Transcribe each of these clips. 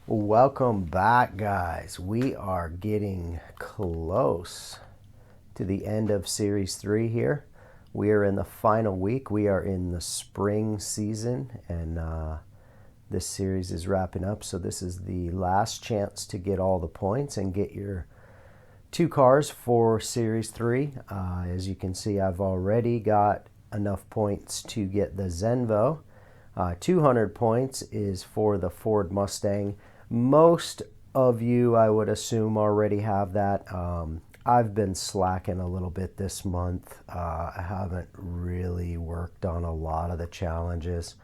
Welcome back, guys. We are getting close to the end of Series 3 here. We are in the final week. We are in the spring season, and this series is wrapping up. So this is the last chance to get all the points and get your two cars for Series 3. As you can see, I've already got enough points to get the Zenvo. 200 points is for the Ford Mustang. Most of you, I would assume, already have that. I've been slacking a little bit this month. I haven't really worked on a lot of the challenges.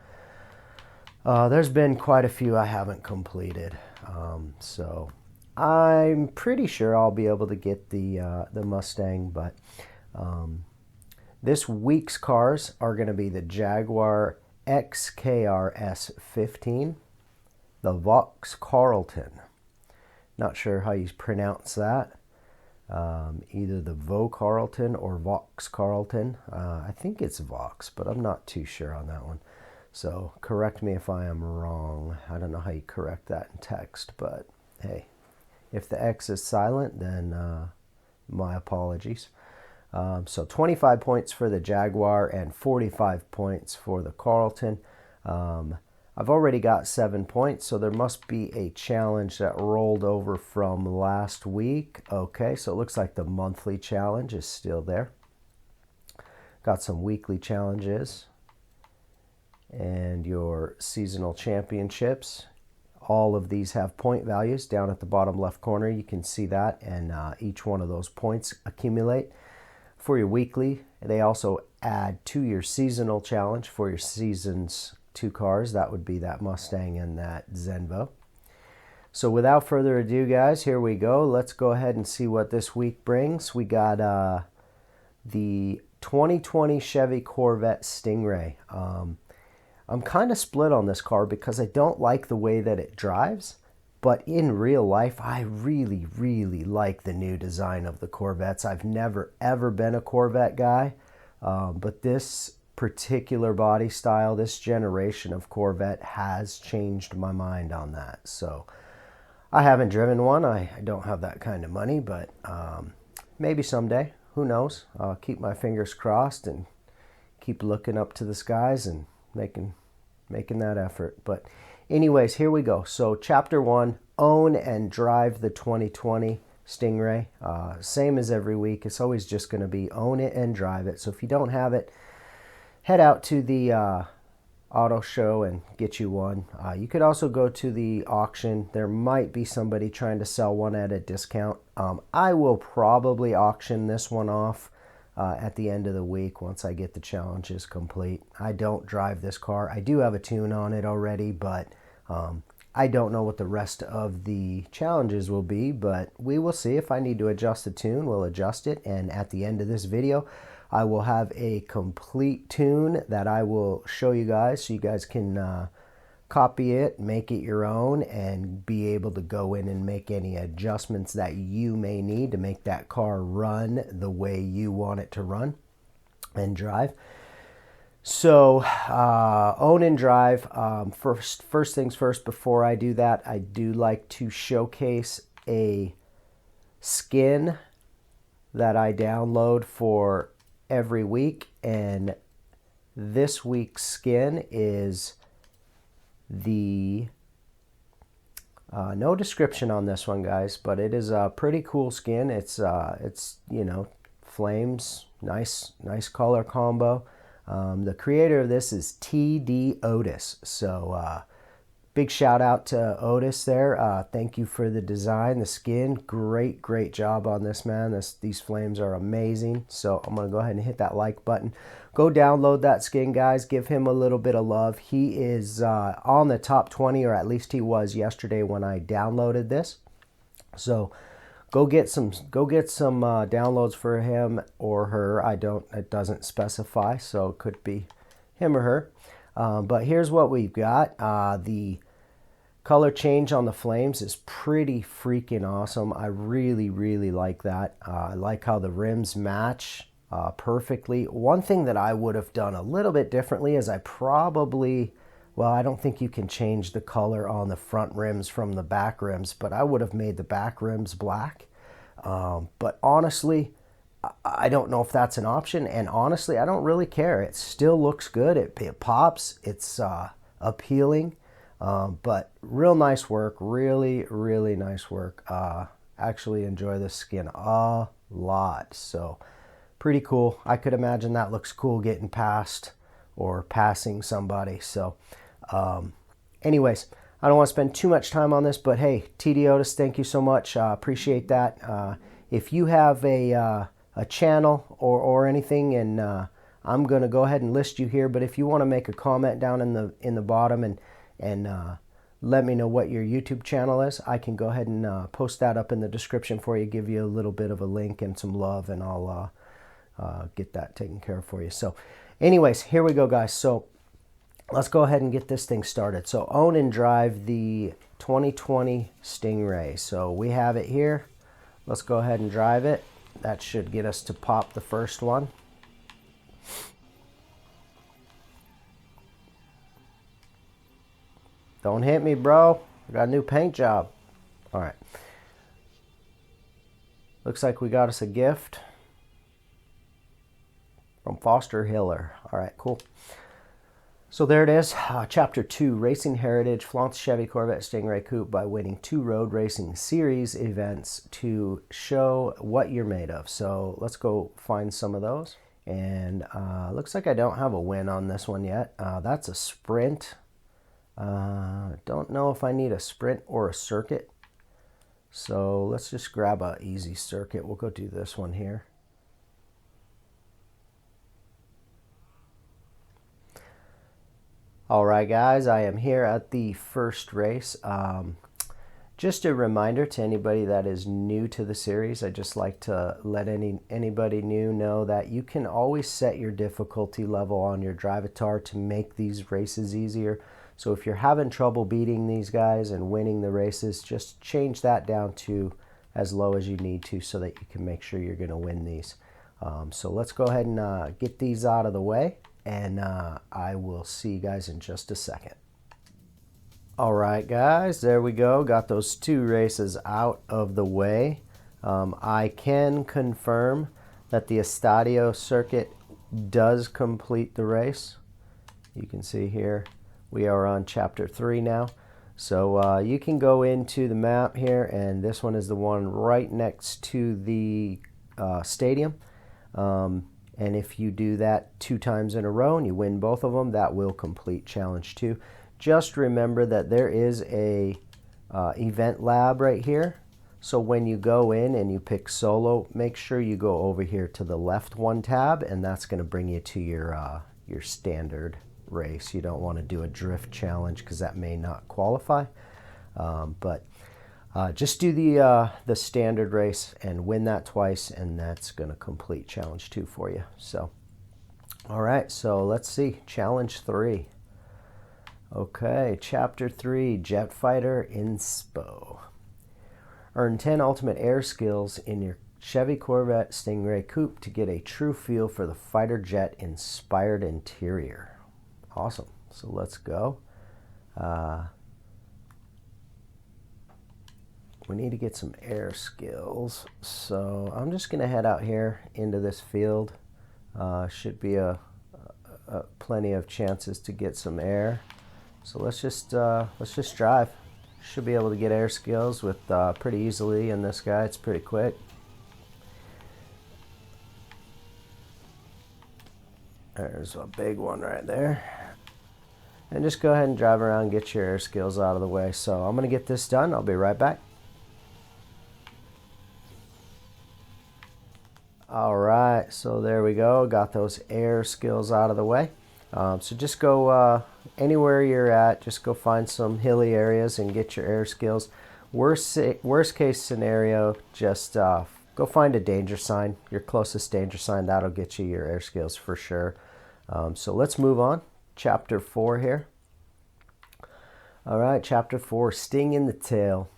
There's been quite a few I haven't completed. So I'm pretty sure I'll be able to get the Mustang, but this week's cars are going to be the Jaguar XKR 15, the Vaux Carlton. Not sure how you pronounce that. Either the Vaux Carlton or Vaux Carlton. I think it's Vaux, but I'm not too sure on that one. So correct me if I am wrong. I don't know how you correct that in text, but hey, if the X is silent, then my apologies. So 25 points for the Jaguar and 45 points for the Carlton. I've already got 7 points, so there must be a challenge that rolled over from last week. Okay, so it looks like the monthly challenge is still there. Got some weekly challenges and your seasonal championships. All of these have point values down at the bottom left corner. You can see that, and each one of those points accumulate for your weekly. They also add to your seasonal challenge for your season's two cars. That would be that Mustang and that Zenvo. So without further ado, guys, here we go. Let's go ahead and see what this week brings. We got the 2020 Chevy Corvette Stingray. I'm kind of split on this car because I don't like the way that it drives, but in real life, I really, really like the new design of the Corvettes. I've never, ever been a Corvette guy, but this particular body style, this generation of Corvette has changed my mind on that. So I haven't driven one. I don't have that kind of money, but maybe someday. Who knows? I'll keep my fingers crossed and keep looking up to the skies and making that effort. But anyways, here we go. So chapter 1, own and drive the 2020 Stingray. Same as every week. It's always just going to be own it and drive it. So if you don't have it, head out to the auto show and get you one. You could also go to the auction. There might be somebody trying to sell one at a discount. I will probably auction this one off at the end of the week once I get the challenges complete. I don't drive this car. I do have a tune on it already, but I don't know what the rest of the challenges will be, but we will see. If I need to adjust the tune, we'll adjust it, and at the end of this video, I will have a complete tune that I will show you guys so you guys can copy it, make it your own, and be able to go in and make any adjustments that you may need to make that car run the way you want it to run and drive. So own and drive. First things first, before I do that, I do like to showcase a skin that I download for every week, and this week's skin is the no description on this one, guys, but it is a pretty cool skin. It's you know, flames, nice color combo. The creator of this is TD Otis, so big shout out to Otis there. Thank you for the design, the skin. Great job on this, man. These flames are amazing. So I'm going to go ahead and hit that like button. Go download that skin, guys. Give him a little bit of love. He is on the top 20, or at least he was yesterday when I downloaded this. So go get some downloads for him or her. It doesn't specify, so it could be him or her. But here's what we've got. The color change on the flames is pretty freaking awesome. I really like that. I like how the rims match perfectly. One thing that I would have done a little bit differently is I probably well, I don't think you can change the color on the front rims from the back rims, but I would have made the back rims black. But honestly, I don't know if that's an option, and honestly, I don't really care. It still looks good. It pops. It's appealing, but real nice work. Really, really nice work. Actually enjoy this skin a lot. So pretty cool. I could imagine that looks cool getting past or passing somebody. So anyways, I don't want to spend too much time on this, but hey, TD Otis, thank you so much. Appreciate that. If you have a channel or anything, and I'm going to go ahead and list you here, but if you want to make a comment down in the bottom and let me know what your YouTube channel is, I can go ahead and post that up in the description for you, give you a little bit of a link and some love, and I'll get that taken care of for you. So anyways, here we go, guys. So let's go ahead and get this thing started. So own and drive the 2020 Stingray. So we have it here. Let's go ahead and drive it. That should get us to pop the first one. Don't hit me, bro. I got a new paint job. All right. Looks like we got us a gift from Foster Hiller. All right, cool. So there it is. Chapter 2, Racing Heritage, flaunts Chevy Corvette Stingray Coupe by winning 2 road racing series events to show what you're made of. So let's go find some of those. And looks like I don't have a win on this one yet. That's a sprint. Don't know if I need a sprint or a circuit. So let's just grab a easy circuit. We'll go do this one here. All right, guys, I am here at the first race. Just a reminder to anybody that is new to the series, I just like to let anybody new know that you can always set your difficulty level on your Drivatar to make these races easier. So if you're having trouble beating these guys and winning the races, just change that down to as low as you need to so that you can make sure you're going to win these. So let's go ahead and get these out of the way, and I will see you guys in just a second. All right, guys, there we go. Got those 2 races out of the way. I can confirm that the Estadio circuit does complete the race. You can see here we are on chapter 3 now. So you can go into the map here, and this one is the one right next to the stadium. And if you do that 2 times in a row and you win both of them, that will complete challenge 2. Just remember that there is a event lab right here. So when you go in and you pick solo, make sure you go over here to the left 1 tab, and that's going to bring you to your standard race. You don't want to do a drift challenge because that may not qualify. But just do the standard race and win that twice, and that's going to complete challenge 2 for you. So, all right, so let's see, challenge 3. Okay, chapter 3, Jet Fighter Inspo. Earn 10 ultimate air skills in your Chevy Corvette Stingray Coupe to get a true feel for the fighter jet inspired interior. Awesome. So let's go. We need to get some air skills. So I'm just going to head out here into this field. Should be plenty of chances to get some air. So let's just drive. Should be able to get air skills with pretty easily in this guy. It's pretty quick. There's a big one right there. And just go ahead and drive around and get your air skills out of the way. So I'm going to get this done. I'll be right back. All right, so there we go. Got those air skills out of the way. So just go anywhere you're at, just go find some hilly areas and get your air skills. Worst case scenario, just go find a danger sign, your closest danger sign. That'll get you your air skills for sure. So let's move on. Chapter 4 here. All right, Chapter 4, Sting in the Tail.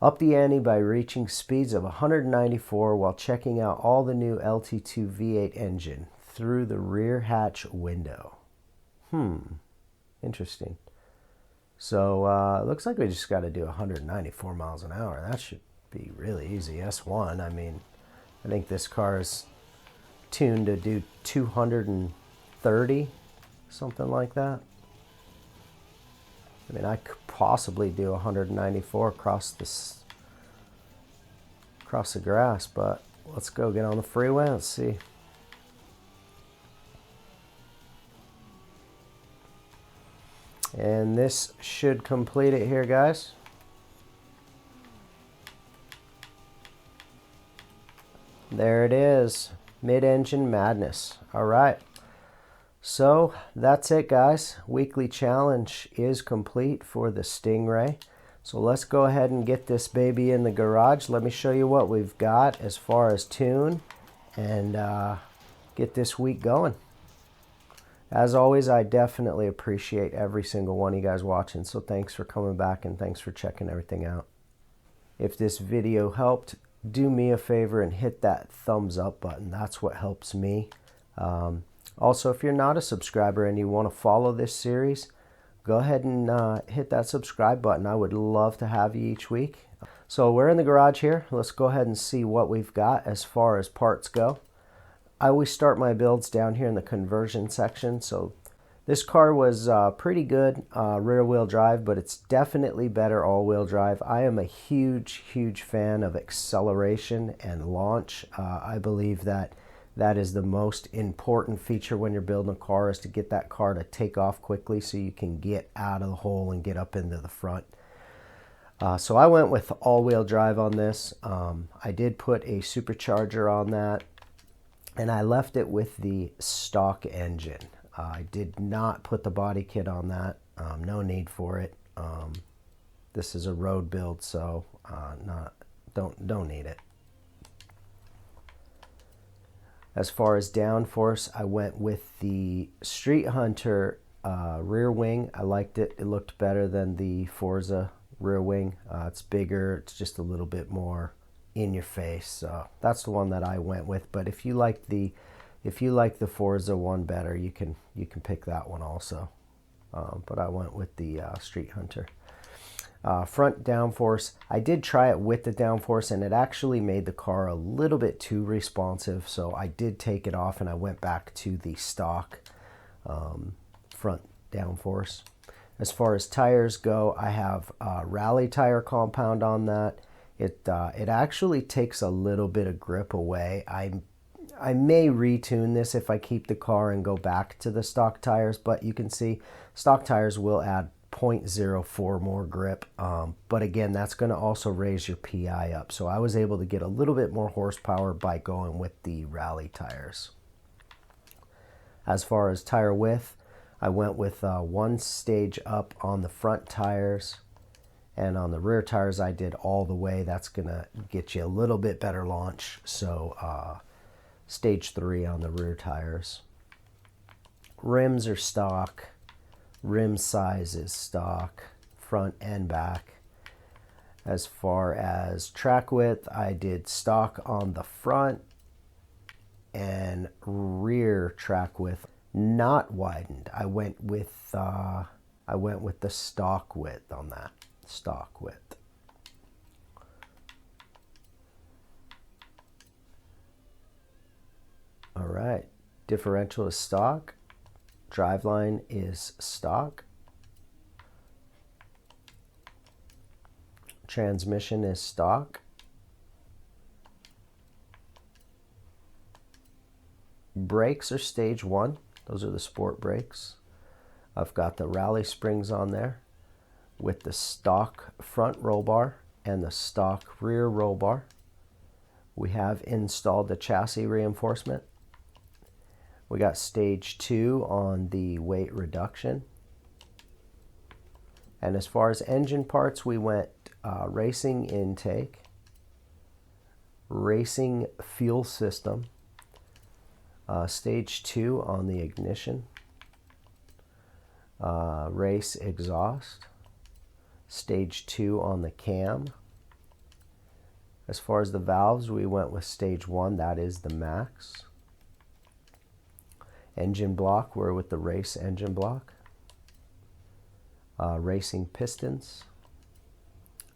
Up the ante by reaching speeds of 194 while checking out all the new LT2 V8 engine through the rear hatch window. Interesting. So it looks like we just got to do 194 miles an hour. That should be really easy. S1, I mean, I think this car is tuned to do 230, something like that. I mean, I could possibly do 194 across the grass, but let's go get on the freeway. Let's see. And this should complete it here, guys. There it is. Mid-engine madness. All right. So that's it, guys. Weekly challenge is complete for the Stingray. So let's go ahead and get this baby in the garage. Let me show you what we've got as far as tune and get this week going. As always, I definitely appreciate every single one of you guys watching. So thanks for coming back and thanks for checking everything out. If this video helped, do me a favor and hit that thumbs up button. That's what helps me. Also, if you're not a subscriber and you want to follow this series, go ahead and hit that subscribe button. I would love to have you each week. So we're in the garage here. Let's go ahead and see what we've got as far as parts go. I always start my builds down here in the conversion section. So this car was pretty good rear wheel drive, but it's definitely better all wheel drive. I am a huge fan of acceleration and launch. I believe that is the most important feature when you're building a car, is to get that car to take off quickly so you can get out of the hole and get up into the front. So I went with all-wheel drive on this. I did put a supercharger on that, and I left it with the stock engine. I did not put the body kit on that. No need for it. This is a road build, so don't need it. As far as downforce, I went with the Street Hunter rear wing. I liked it. It looked better than the Forza rear wing. It's bigger. It's just a little bit more in your face. So that's the one that I went with. But if you like the Forza one better, you can pick that one also. But I went with the Street Hunter. Front downforce, I did try it with the downforce, and it actually made the car a little bit too responsive, so I did take it off and I went back to the stock front downforce. As far as tires go, I have rally tire compound on that. It actually takes a little bit of grip away. I may retune this if I keep the car and go back to the stock tires, but you can see stock tires will add 0.04 more grip, but again, that's going to also raise your PI up. So I was able to get a little bit more horsepower by going with the rally tires. As far as tire width, I went with one stage up on the front tires, and on the rear tires I did all the way. That's going to get you a little bit better launch. So stage 3 on the rear tires. Rims are stock. Rim size is stock, front and back. As far as track width, I did stock on the front and rear track width, not widened. I went with the stock width on that. Stock width. All right, differential is stock. Driveline is stock. Transmission is stock. Brakes are stage 1. Those are the sport brakes. I've got the rally springs on there with the stock front roll bar and the stock rear roll bar. We have installed the chassis reinforcement. We got stage 2 on the weight reduction. And as far as engine parts, we went racing intake, racing fuel system, stage 2 on the ignition, race exhaust, stage 2 on the cam. As far as the valves, we went with stage 1, that is the max. Engine block, we're with the race engine block. racing pistons.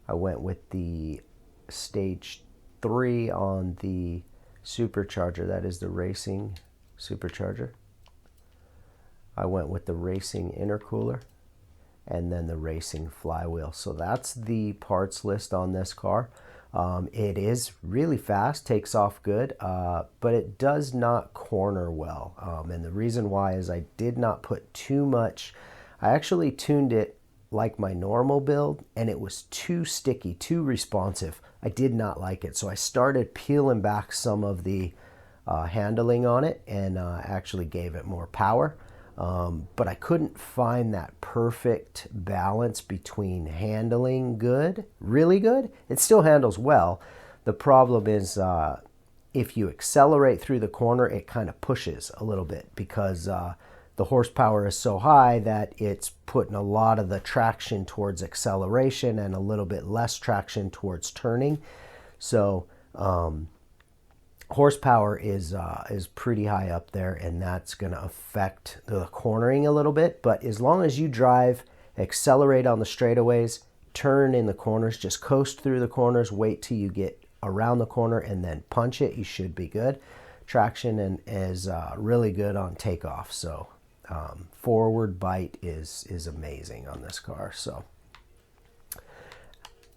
I went with the stage 3 on the supercharger. That is the racing supercharger. I went with the racing intercooler and then the racing flywheel. So that's the parts list on this car. It is really fast, takes off good, but it does not corner well. And the reason why is I did not put too much. I actually tuned it like my normal build, and it was too sticky, too responsive. I did not like it. So I started peeling back some of the handling on it and actually gave it more power. But I couldn't find that perfect balance between handling good, really good. It still handles well. The problem is if you accelerate through the corner, it kind of pushes a little bit because the horsepower is so high that it's putting a lot of the traction towards acceleration and a little bit less traction towards turning. So horsepower is pretty high up there, and that's going to affect the cornering a little bit. But as long as you drive, accelerate on the straightaways, turn in the corners, just coast through the corners, wait till you get around the corner and then punch it, you should be good. Traction is really good on takeoff. So forward bite is amazing on this car. So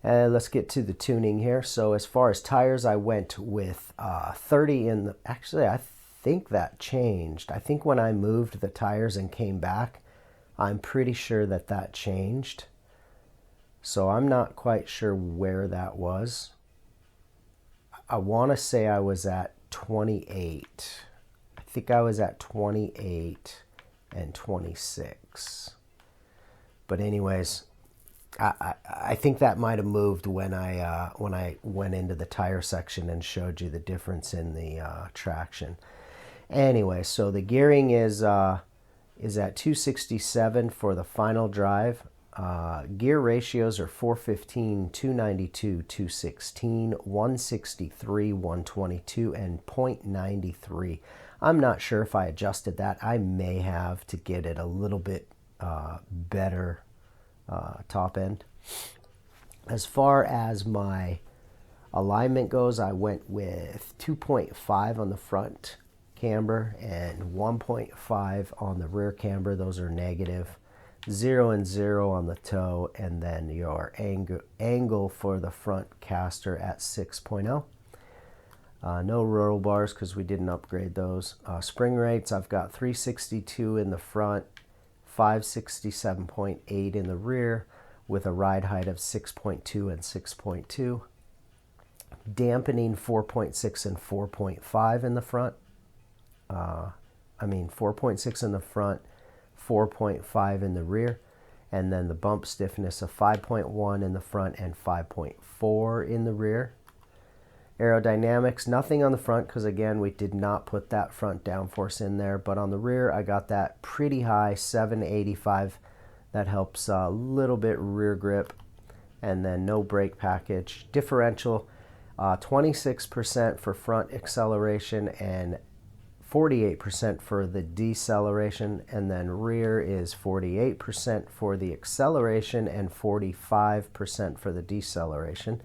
let's get to the tuning here. So as far as tires, I went with 30 in the, actually I think that changed. I think when I moved the tires and came back, I'm pretty sure that changed. So I'm not quite sure where that was. I want to say I was at 28. I think I was at 28 and 26. But anyways, I think that might have moved when I went into the tire section and showed you the difference in the traction. Anyway, so the gearing is at 267 for the final drive. Gear ratios are 415, 292, 216, 163, 122, and 0.93. I'm not sure if I adjusted that. I may have to get it a little bit better top end. As far as my alignment goes, I went with 2.5 on the front camber and 1.5 on the rear camber. Those are negative. 0 and 0 on the toe, and then your angle for the front caster at 6.0. No roll bars because we didn't upgrade those. Spring rates, I've got 362 in the front, 567.8 in the rear, with a ride height of 6.2 and 6.2. Dampening 4.6 and 4.5 in the front. 4.6 in the front, 4.5 in the rear, and then the bump stiffness of 5.1 in the front and 5.4 in the rear. Aerodynamics, nothing on the front because again we did not put that front downforce in there, but on the rear I got that pretty high 785. That helps a little bit rear grip, and then no brake package. Differential 26% for front acceleration and 48% for the deceleration, and then rear is 48% for the acceleration and 45% for the deceleration,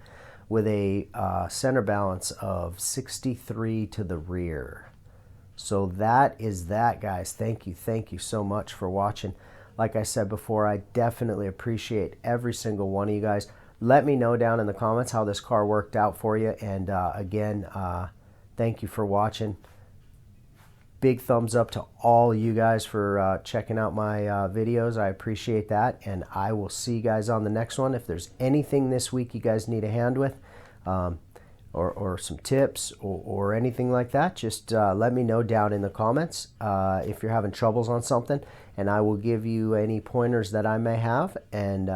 with a center balance of 63 to the rear. So that is that, guys. Thank you so much for watching. Like I said before, I definitely appreciate every single one of you guys. Let me know down in the comments how this car worked out for you, and again, thank you for watching. Big thumbs up to all you guys for checking out my videos. I appreciate that, and I will see you guys on the next one. If there's anything this week you guys need a hand with, or some tips or anything like that, just let me know down in the comments if you're having troubles on something, and I will give you any pointers that I may have and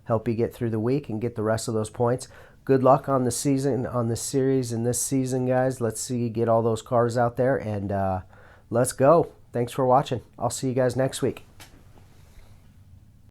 help you get through the week and get the rest of those points. Good luck on the season, on this series and this season, guys. Let's see you get all those cars out there, and let's go. Thanks for watching. I'll see you guys next week.